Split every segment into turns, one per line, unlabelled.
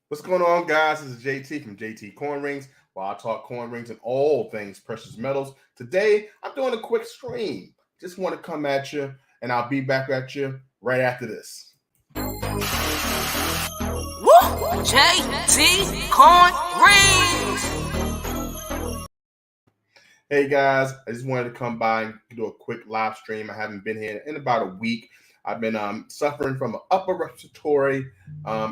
What's going on, guys? This is JT from JT Coin Rings, where I talk coin rings and all things precious metals. Today, I'm doing a quick stream. Just want to come at you, and I'll be back at you right after this.
Woo! JT Coin Rings.
Hey guys, I just wanted to come by and do a quick live stream. I haven't been here in about a week. I've been suffering from an upper respiratory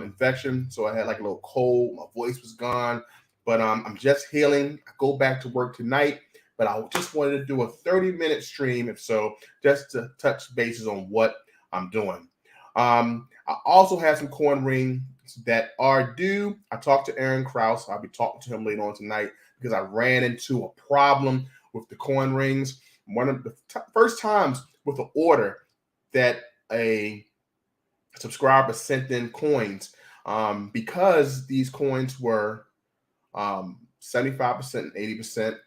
infection, so I had like a little cold. My voice was gone, but I'm just healing. I go back to work tonight, but I just wanted to do a 30-minute stream, if so, just to touch bases on what I'm doing. I also have some coin rings that are due. I talked to Aaron Krause. I'll be talking to him later on tonight because I ran into a problem with the coin rings. One of the first times with an order that a subscriber sent in coins, because these coins were 75% and 80%.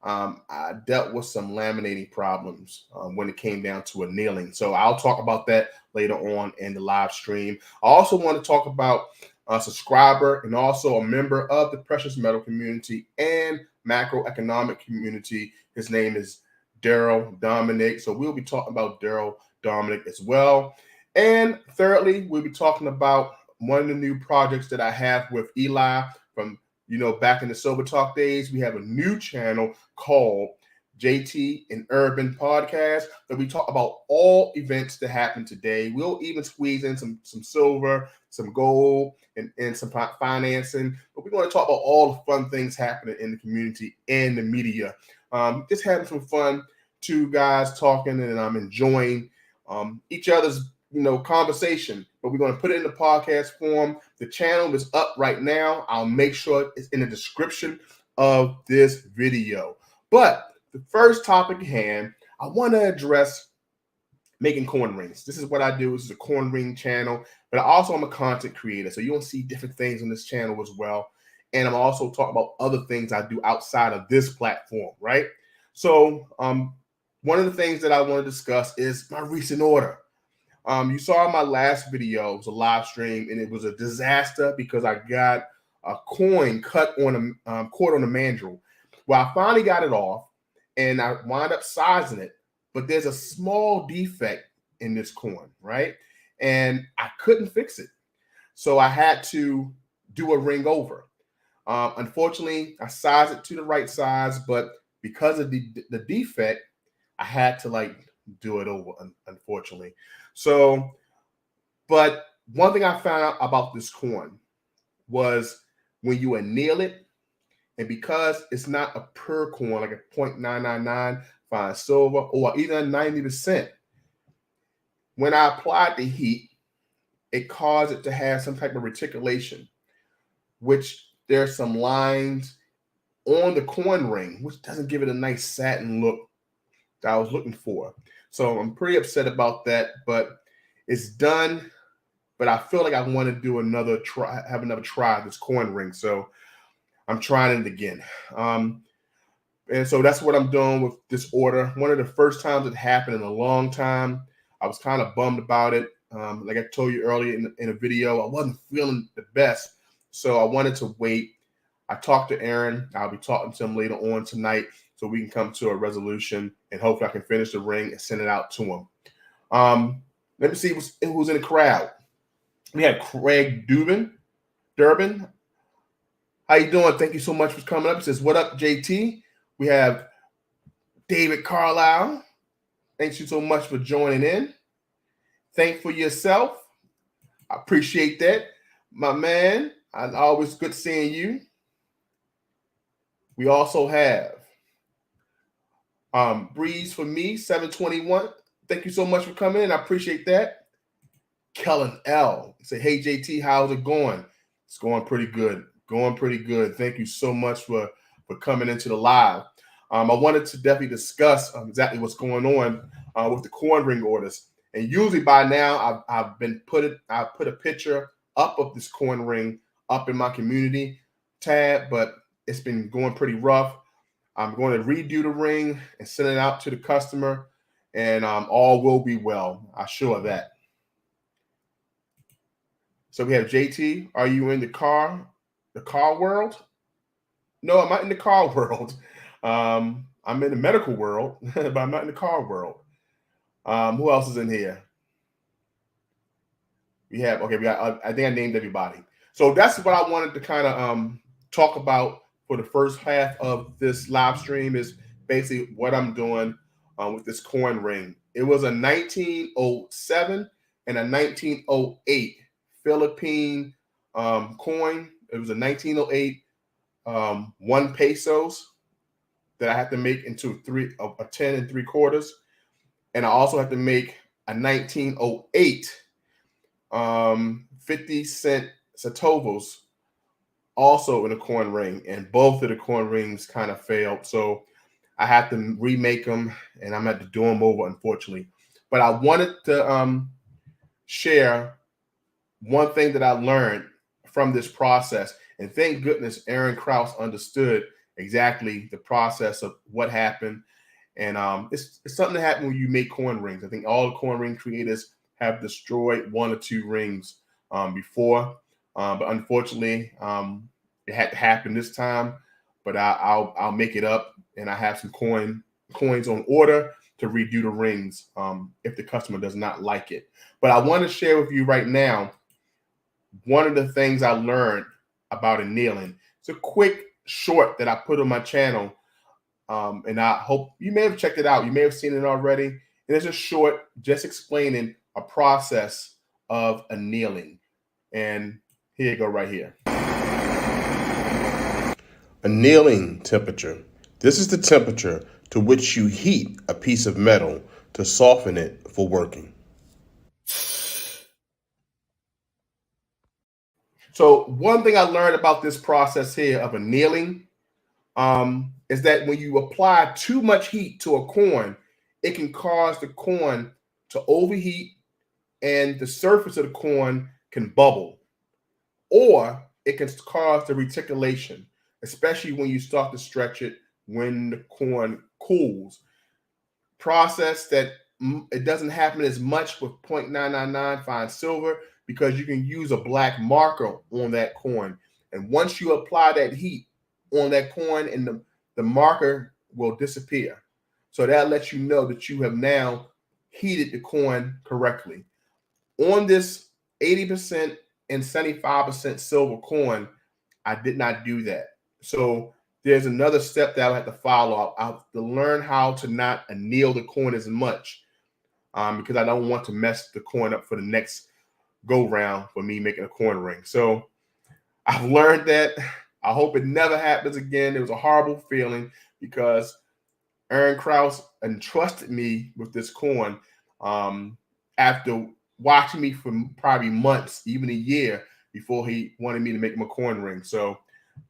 I dealt with some laminating problems when it came down to annealing. So I'll talk about that later on in the live stream. I also want to talk about a subscriber and also a member of the precious metal community and macroeconomic community. His name is Darrel Dominick. So we'll be talking about Darrel Dominick as well. And thirdly, we'll be talking about one of the new projects that I have with Eli from back in the Sober Talk days. We have a new channel called JT and Urban Podcast that we talk about all events that happen today. We'll even squeeze in some silver, some gold, and some financing. But we're going to talk about all the fun things happening in the community and the media. Just having some fun, two guys talking, and I'm enjoying each other's conversation, but we're going to put it in the podcast form. The channel is up right now. I'll make sure it's in the description of this video. But the first topic at hand, I want to address making coin rings. This is what I do. This is a coin ring channel, but I also am a content creator, so you're going to see different things on this channel as well. And I'm also talking about other things I do outside of this platform, right? So one of the things that I want to discuss is my recent order. You saw my last video, it was a live stream, and it was a disaster because I got a coin caught on the mandrel. Well, I finally got it off, and I wound up sizing it, but there's a small defect in this coin, right? And I couldn't fix it. So I had to do a ring over. Unfortunately, I sized it to the right size, but because of the defect, I had to do it over, unfortunately. So, but one thing I found out about this coin was when you anneal it, and because it's not a pure coin, like a 0.999 fine silver or even 90%, when I applied the heat, it caused it to have some type of reticulation, which there's some lines on the coin ring, which doesn't give it a nice satin look that I was looking for. So I'm pretty upset about that, but it's done. But I feel like I want to do another try, have another try at this coin ring. So I'm trying it again. And so that's what I'm doing with this order. One of the first times it happened in a long time. I was kind of bummed about it. Like I told you earlier in a video, I wasn't feeling the best. So I wanted to wait. I talked to Aaron. I'll be talking to him later on tonight so we can come to a resolution, and hopefully I can finish the ring and send it out to him. Let me see who's in the crowd. We have Craig Durbin. How you doing? Thank you so much for coming up. He says, "What up, JT?" We have David Carlisle. Thanks you so much for joining in. Think for yourself. I appreciate that, my man. Always good seeing you. We also have Breeze for me, 721. Thank you so much for coming in. I appreciate that. Kellen L. Say, hey, JT, how's it going? It's going pretty good. Going pretty good. Thank you so much for coming into the live. I wanted to definitely discuss exactly what's going on with the coin ring orders. And usually by now, I've put a picture up of this coin ring up in my community tab, but it's been going pretty rough. I'm going to redo the ring and send it out to the customer, and all will be well. I'm sure of that. So we have JT. Are you in the car world? No, I'm not in the car world. I'm in the medical world, but I'm not in the car world. Who else is in here? We got, I think I named everybody. So that's what I wanted to kind of talk about for the first half of this live stream is basically what I'm doing with this coin ring. It was a 1907 and a 1908 Philippine coin. It was a 1908 1 pesos that I had to make into a 10 3/4. And I also have to make a 1908 50-cent satovos also in a coin ring, and both of the coin rings kind of failed. So I had to remake them, and I'm going to do them over, unfortunately. But I wanted to share one thing that I learned from this process. And thank goodness Aaron Krause understood exactly the process of what happened. And it's something that happened when you make coin rings. I think all the coin ring creators have destroyed 1 or 2 rings before. But unfortunately, it had to happen this time. But I'll make it up, and I have some coins on order to redo the rings if the customer does not like it. But I want to share with you right now one of the things I learned about annealing. It's a quick short that I put on my channel, and I hope you may have checked it out. You may have seen it already. And it's a short just explaining a process of annealing. And here you go right here. Annealing temperature. This is the temperature to which you heat a piece of metal to soften it for working. So one thing I learned about this process here of annealing is that when you apply too much heat to a coin, it can cause the coin to overheat and the surface of the coin can bubble, or it can cause the reticulation, especially when you start to stretch it when the coin cools. Process that it doesn't happen as much with 0.999 fine silver because you can use a black marker on that coin. And once you apply that heat on that coin, and the marker will disappear. So that lets you know that you have now heated the coin correctly. On this 80% and 75% silver coin, I did not do that. So there's another step that I have to follow. I have to learn how to not anneal the coin as much because I don't want to mess the coin up for the next go round for me making a coin ring. So I've learned that. I hope it never happens again. It was a horrible feeling because Aaron Krause entrusted me with this coin after watching me for probably months, even a year, before he wanted me to make him a coin ring. So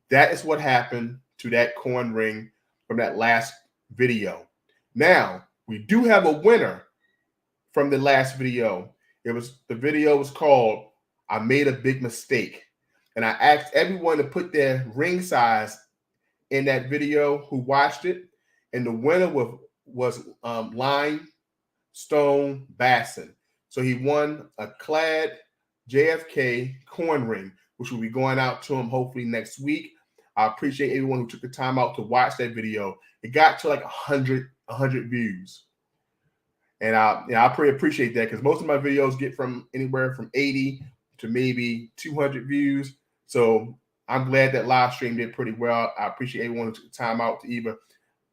that is what happened to that coin ring from that last video. Now, we do have a winner from the last video. The video was called "I Made a Big Mistake." And I asked everyone to put their ring size in that video who watched it. And the winner was Limestone Basson. So he won a clad JFK coin ring, which will be going out to him hopefully next week. I appreciate everyone who took the time out to watch that video. It got to like 100 views. And I pretty appreciate that because most of my videos get from anywhere from 80 to maybe 200 views. So I'm glad that live stream did pretty well. I appreciate everyone who took the time out to either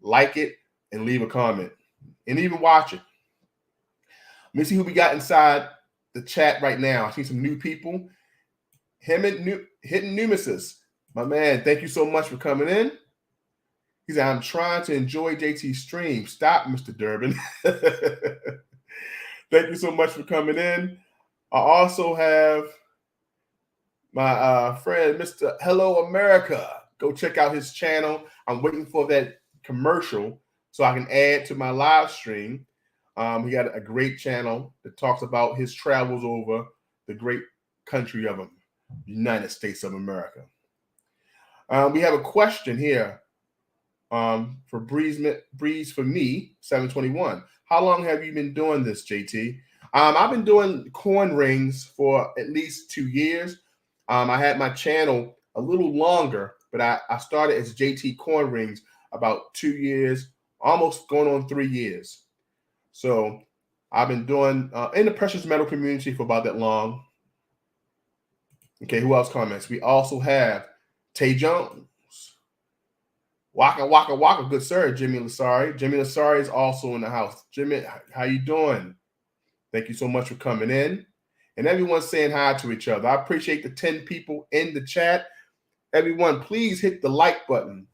like it and leave a comment and even watch it. Let me see who we got inside the chat right now. I see some new people. Hidden Numesis, my man, thank you so much for coming in. He said, I'm trying to enjoy JT's stream. Stop, Mr. Durbin. Thank you so much for coming in. I also have my friend, Mr. Hello America. Go check out his channel. I'm waiting for that commercial so I can add to my live stream. He got a great channel that talks about his travels over the great country of the United States of America. We have a question here for Breeze for me, 721. How long have you been doing this, JT? I've been doing coin rings for at least 2 years. I had my channel a little longer, but I started as JT Coin Rings about 2 years, almost going on 3 years. So I've been doing in the precious metal community for about that long. Okay, who else comments? We also have Tay Jones. Waka waka waka, good sir, Jimmy Lasari. Jimmy Lasari is also in the house. Jimmy, how you doing? Thank you so much for coming in. And everyone's saying hi to each other. I appreciate the 10 people in the chat. Everyone, please hit the like button.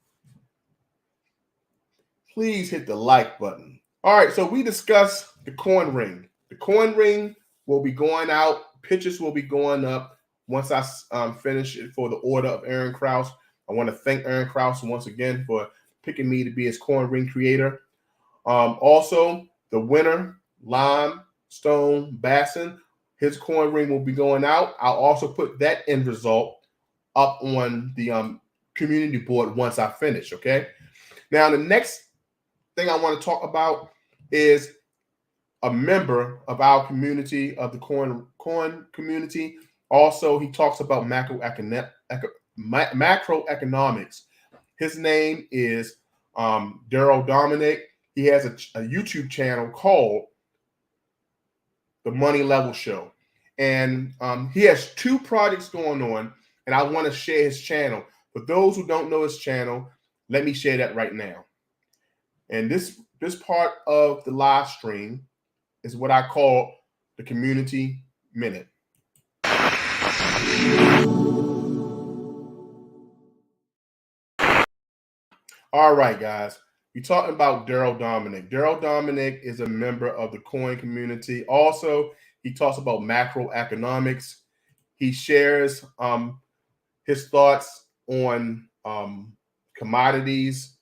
Please hit the like button. All right, so we discussed the coin ring. The coin ring will be going out. Pictures will be going up once I finish it for the order of Aaron Krause. I want to thank Aaron Krause once again for picking me to be his coin ring creator. Also, the winner, Limestone Basson, his coin ring will be going out. I'll also put that end result up on the community board once I finish, okay? Now, the next thing I want to talk about is a member of our community, of the coin community. Also, he talks about macroeconomics. His name is Darrel Dominick. He has a YouTube channel called The Money Level Show. And he has 2 projects going on, and I want to share his channel. For those who don't know his channel, let me share that right now. And this part of the live stream is what I call the Community Minute. All right, guys. We're talking about Darrel Dominick. Darrel Dominick is a member of the coin community. Also, he talks about macroeconomics. He shares his thoughts on commodities,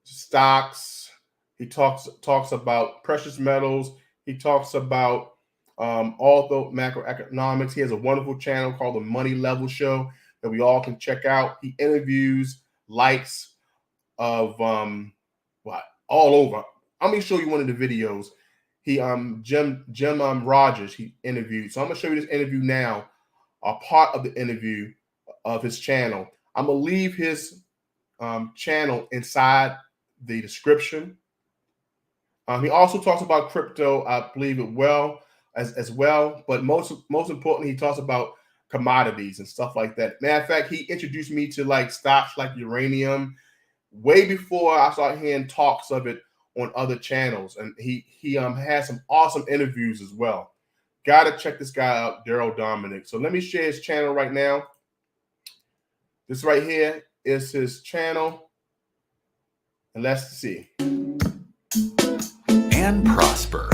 stocks. He talks about precious metals. He talks about all the macroeconomics. He has a wonderful channel called The Money Level Show that we all can check out. He interviews likes of all over. I'm gonna show you one of the videos. He Jim Rogers he interviewed. So I'm gonna show you this interview now, a part of the interview of his channel. I'm gonna leave his channel inside the description. He also talks about crypto, I believe it well as well, but most importantly, he talks about commodities and stuff like that. Matter of fact, he introduced me to like stocks like uranium way before I started hearing talks of it on other channels, and he has some awesome interviews as well. Gotta check this guy out, Darrel Dominick. So let me share his channel right now. This right here is his channel, and let's see.
And prosper.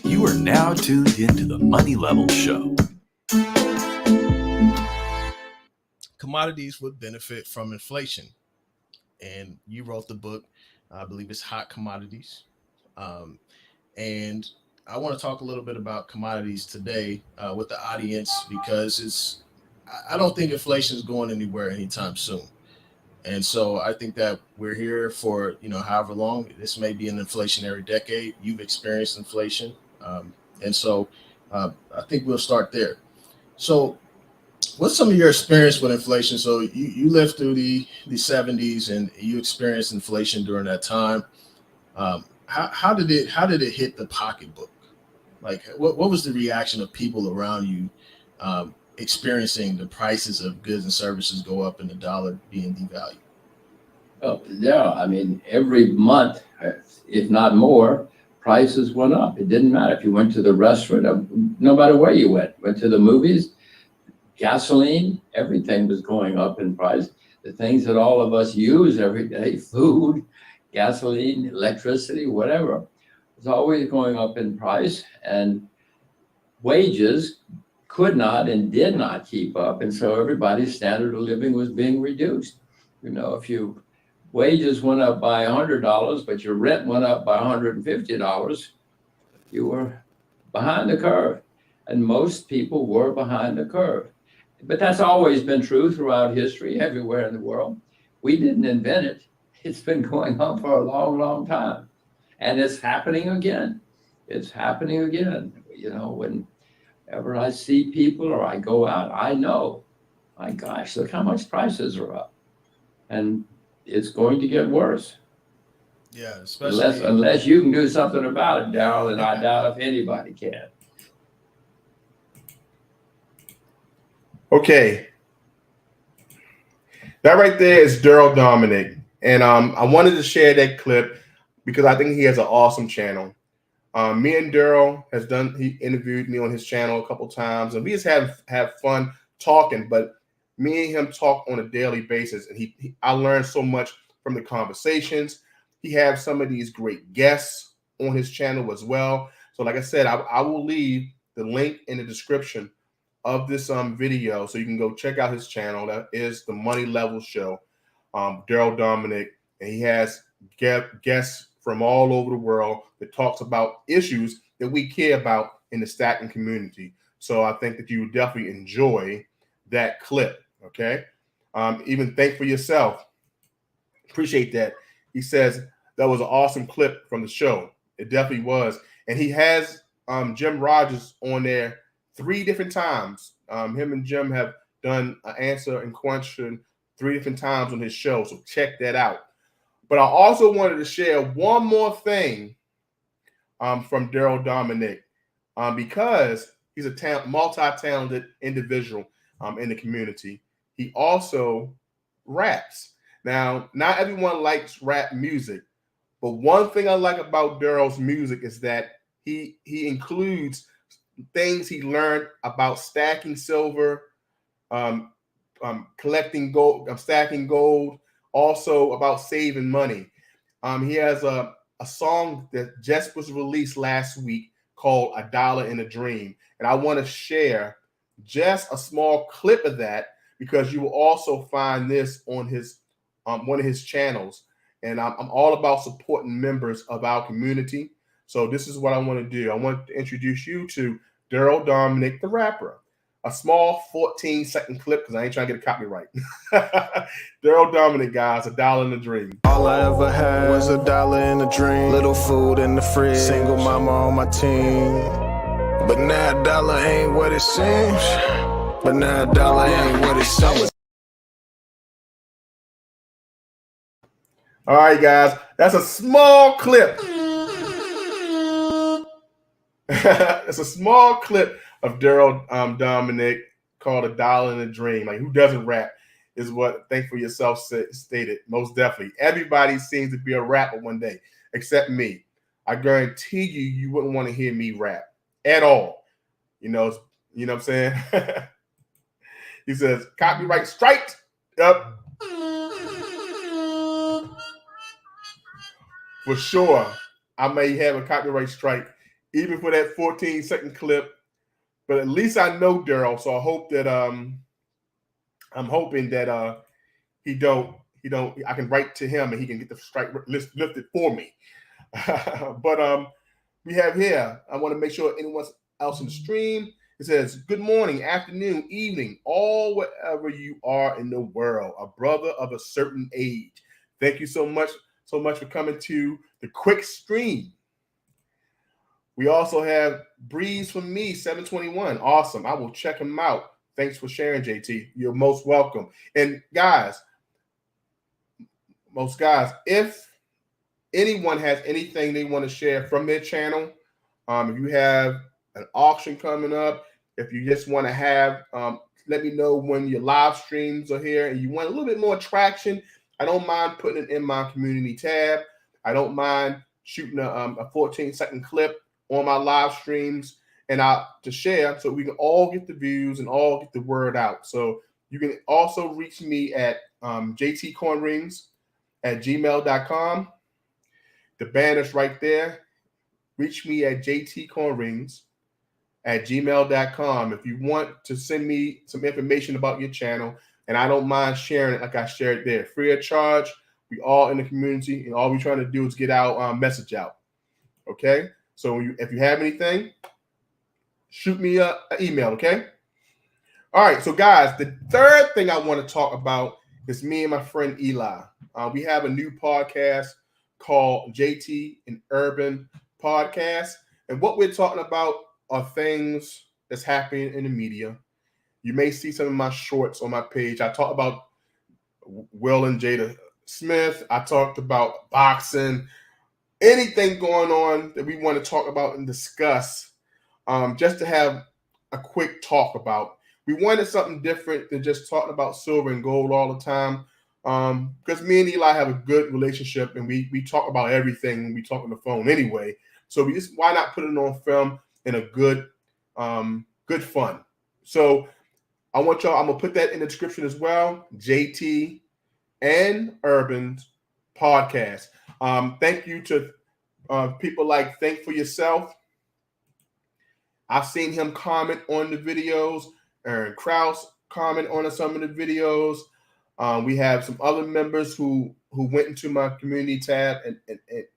You are now tuned into the Money Level Show.
Commodities would benefit from inflation, and you wrote the book, I believe it's Hot Commodities, and I want to talk a little bit about commodities today with the audience, because I don't think inflation is going anywhere anytime soon. And so I think that we're here for, however long. This may be an inflationary decade. You've experienced inflation. And so I think we'll start there. So what's some of your experience with inflation? So you lived through the 70s and you experienced inflation during that time. How did it hit the pocketbook? Like what was the reaction of people around you experiencing the prices of goods and services go up and the dollar being devalued?
Well, yeah, I mean, every month, if not more, prices went up. It didn't matter if you went to the restaurant, no matter where you went to the movies, gasoline, everything was going up in price. The things that all of us use every day, food, gasoline, electricity, whatever, was always going up in price, and wages could not and did not keep up. And so everybody's standard of living was being reduced. If your wages went up by $100, but your rent went up by $150, you were behind the curve. And most people were behind the curve. But that's always been true throughout history, everywhere in the world. We didn't invent it. It's been going on for a long, long time. And it's happening again. it's happening again. Whenever I see people or I go out, I know, my gosh, look how much prices are up. And it's going to get worse.
Yeah, especially
Unless you can do something about it, Darrell, and I doubt if anybody can.
Okay. That right there is Darrel Dominick. And I wanted to share that clip because I think he has an awesome channel. Me and Darrell he interviewed me on his channel a couple times, and we just have fun talking. But me and him talk on a daily basis, and I learned so much from the conversations. He has some of these great guests on his channel as well. So like I said, I will leave the link in the description of this video, so you can go check out his channel. That is the Money Level Show. Darrel Dominick, and he has guests from all over the world that talks about issues that we care about in the stacking community. So I think that you would definitely enjoy that clip. Okay, even think for yourself. Appreciate that. He says that was an awesome clip from the show. It definitely was, and he has Jim Rogers on there 3 different times. Him and Jim have done an answer and question 3 different times on his show, so check that out. But I also wanted to share one more thing from Darrel Dominick because he's a multi-talented individual in the community. He also raps. Now, not everyone likes rap music, but one thing I like about Darrel's music is that he includes things he learned about stacking silver, collecting gold, stacking gold, also about saving money. He has a song that just was released last week called "A Dollar in a Dream," and I want to share just a small clip of that because you will also find this on his one of his channels. And I'm all about supporting members of our community. So this is what I want to do. I want to introduce you to Darrel Dominick, the rapper. A small 14-second clip because I ain't trying to get a copyright. Darrel Dominick, guys, "A Dollar in a Dream."
All I ever had was a dollar in a dream. Little food in the fridge. Single mama on my team. But now a dollar ain't what it seems. But now a dollar ain't what it seems.
All right, guys, that's a small clip. It's a small clip of Darrel Dominick called "A Dollar in a Dream." Like, who doesn't rap is what Think for Yourself stated. Most definitely. Everybody seems to be a rapper one day, except me. I guarantee you wouldn't want to hear me rap at all. You know what I'm saying? He says, "Copyright strike." Up. For sure, I may have a copyright strike, even for that 14-second clip. But at least I know Darrell, so I hope that I'm hoping that he don't I can write to him and he can get the strike lifted for me. But we have here, I want to make sure anyone else in the stream, it says, "Good morning, afternoon, evening, all wherever you are in the world, a brother of a certain age. Thank you so much for coming to the quick stream." We also have Breeze from Me 721. Awesome. I will check him out. Thanks for sharing, JT. You're most welcome. And guys, if anyone has anything they want to share from their channel, if you have an auction coming up, if you just want to have, let me know when your live streams are here and you want a little bit more traction. I don't mind putting it in my community tab. I don't mind shooting a 14-second clip on my live streams and to share so we can all get the views and all get the word out. So you can also reach me at jtcornrings@gmail.com. The banner's right there. Reach me at jtcornrings@gmail.com if you want to send me some information about your channel. And I don't mind sharing it like I shared there. Free of charge. We all in the community, and all we're trying to do is get our message out. Okay? So if you have anything, shoot me an email, okay? All right, so guys, the third thing I want to talk about is me and my friend Eli. We have a new podcast called JT and Urban Podcast. And what we're talking about are things that's happening in the media. You may see some of my shorts on my page. I talk about Will and Jada Smith. I talked about boxing, anything going on that we want to talk about and discuss, just to have a quick talk about. We wanted something different than just talking about silver and gold all the time, because me and Eli have a good relationship, and we talk about everything when we talk on the phone anyway. So we just, why not put it on film in a good fun. So I want y'all, I'm gonna put that in the description as well. JT and Urban's podcast. Thank you to people like Think For Yourself. I've seen him comment on the videos. Aaron Krause comment on some of the videos. We have some other members who went into my community tab and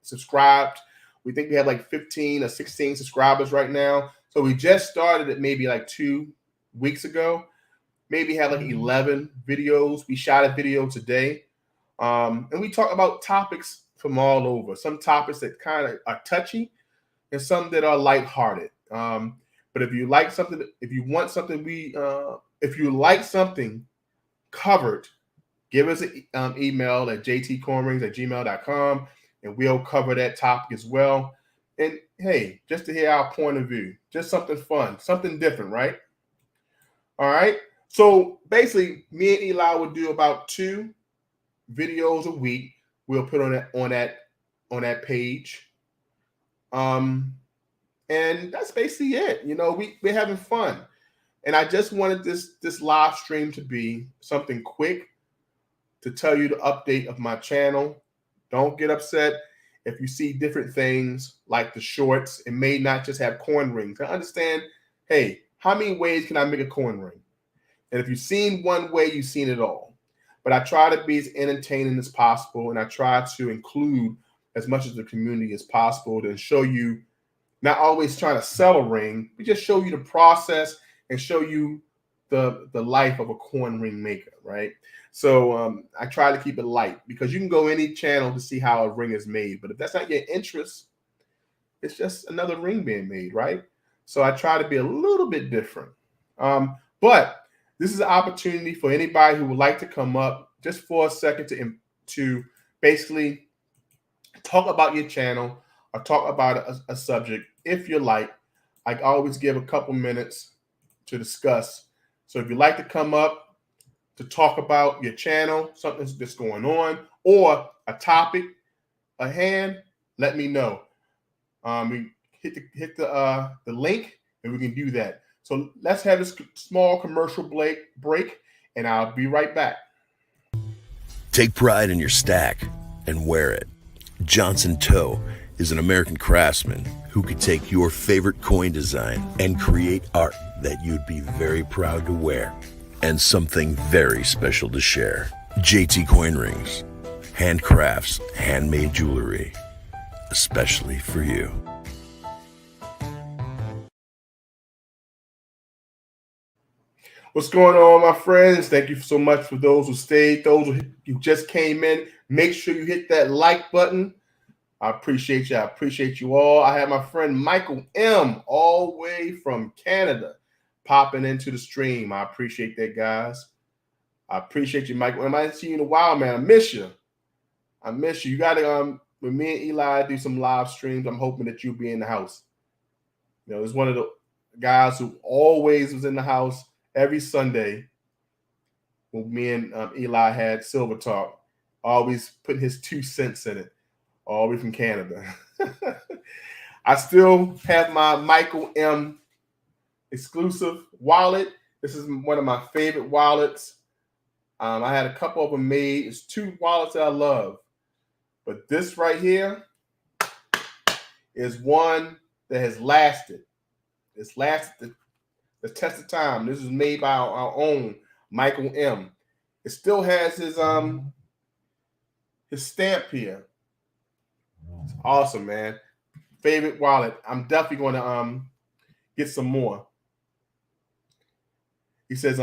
subscribed. We think we have like 15 or 16 subscribers right now. So we just started it maybe like 2 weeks ago. Maybe had like 11 videos. We shot a video today. And we talk about topics from all over. Some topics that kind of are touchy and some that are lighthearted. But if you like something, if you want something, if you like something covered, give us an email at jtcornrings@gmail.com, and we'll cover that topic as well. And hey, just to hear our point of view, just something fun, something different, right? All right. So basically, me and Eli will do about 2 videos a week. We'll put on that page. And that's basically it. You know, we're having fun. And I just wanted this live stream to be something quick to tell you the update of my channel. Don't get upset if you see different things like the shorts. It may not just have coin rings. I understand, hey, how many ways can I make a coin ring? And if you've seen one way, you've seen it all. But I try to be as entertaining as possible, and I try to include as much of the community as possible to show you, not always trying to sell a ring, but just show you the process and show you the life of a coin ring maker, right? So I try to keep it light, because you can go any channel to see how a ring is made. But if that's not your interest, it's just another ring being made, right? So I try to be a little bit different. But this is an opportunity for anybody who would like to come up just for a second to basically talk about your channel or talk about a subject. If you like, I always give a couple minutes to discuss. So if you'd like to come up to talk about your channel, something that's going on, or a topic at hand, let me know. We hit the link, and we can do that. So let's have this small commercial break, and I'll be right back.
Take pride in your stack and wear it. Johnson Toe is an American craftsman who could take your favorite coin design and create art that you'd be very proud to wear, and something very special to share. JT Coin Rings, handcrafts, handmade jewelry, especially for you.
What's going on, my friends? Thank you so much for those who stayed, those who just came in. Make sure you hit that like button. I appreciate you. I appreciate you all. I have my friend Michael M. all the way from Canada popping into the stream. I appreciate that, guys. I appreciate you, Michael. I might see you in a while, man. I miss you. I miss you. You got to, when me and Eli do some live streams, I'm hoping that you'll be in the house. You know, it's one of the guys who always was in the house every Sunday when me and Eli had Silver Talk, always putting his 2 cents in it, all the way from Canada. I still have my Michael M. exclusive wallet. This is one of my favorite wallets. I had a couple of them made. It's 2 wallets that I love. But this right here is one that has lasted. It's lasted the test of time. This is made by our own Michael M. It still has his stamp here. It's awesome, man. Favorite wallet. I'm definitely going to get some more. He says,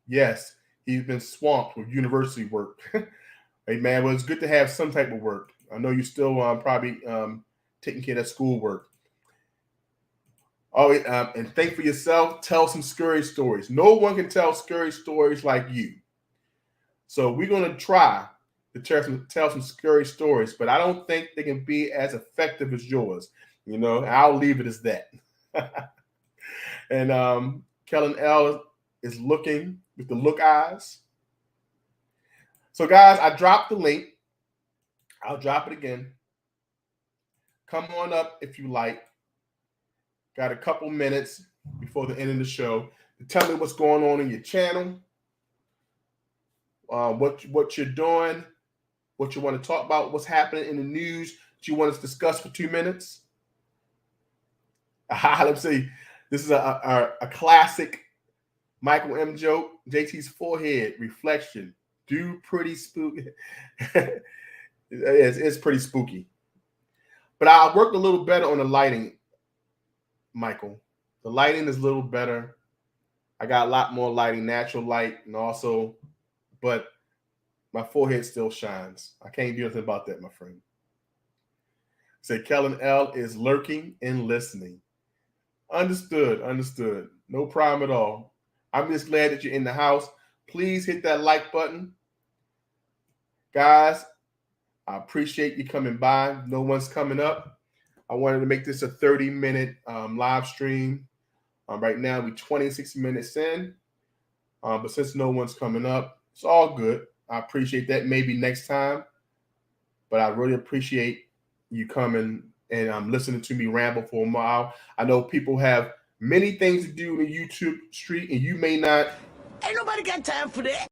yes, he's been swamped with university work. Hey, man, well, it's good to have some type of work. I know you're still probably taking care of that schoolwork. Oh, and think for yourself. Tell some scary stories. No one can tell scary stories like you. So we're going to try to tell some scary stories, but I don't think they can be as effective as yours. You know, I'll leave it as that. And Kellen L is looking with the look eyes. So guys, I dropped the link. I'll drop it again. Come on up if you like. Got a couple minutes before the end of the show to tell me what's going on in your channel, what you're doing, what you want to talk about, what's happening in the news that you want us to discuss for 2 minutes. Let's see. This is a classic Michael M. joke. JT's forehead reflection. Dude, pretty spooky. It's pretty spooky. But I worked a little better on the lighting, Michael. The lighting is a little better. I got a lot more lighting, natural light, and also, but my forehead still shines. I can't do anything about that, my friend. Say Kellen L is lurking and listening. Understood. No problem at all. I'm just glad that you're in the house. Please hit that like button. Guys, I appreciate you coming by. No one's coming up. I wanted to make this a 30-minute live stream. Right now, we're 26 minutes in. But since no one's coming up, it's all good. I appreciate that. Maybe next time. But I really appreciate you coming and listening to me ramble for a while. I know people have many things to do in the YouTube street, and you may not.
Ain't nobody got time for that.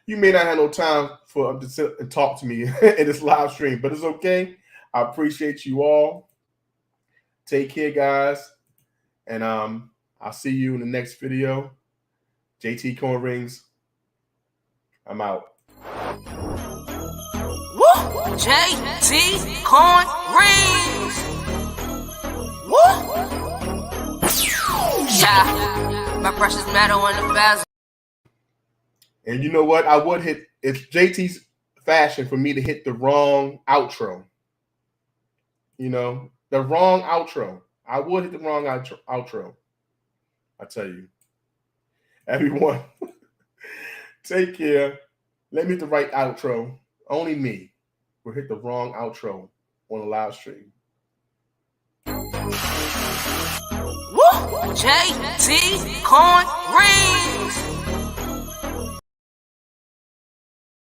You may not have no time for to sit and talk to me in this live stream, but it's okay. I appreciate you all. Take care, guys. And I'll see you in the next video. JT Corn Rings. I'm out.
Woo! JT Corn Rings. Woo! Yeah, my precious metal in the bezel.
And you know what? I would hit. It's JT's fashion for me to hit the wrong outro. You know, the wrong outro. I would hit the wrong outro. I tell you. Everyone, take care. Let me hit the right outro. Only me will hit the wrong outro on a live stream.
Woo! JT Corn Rings.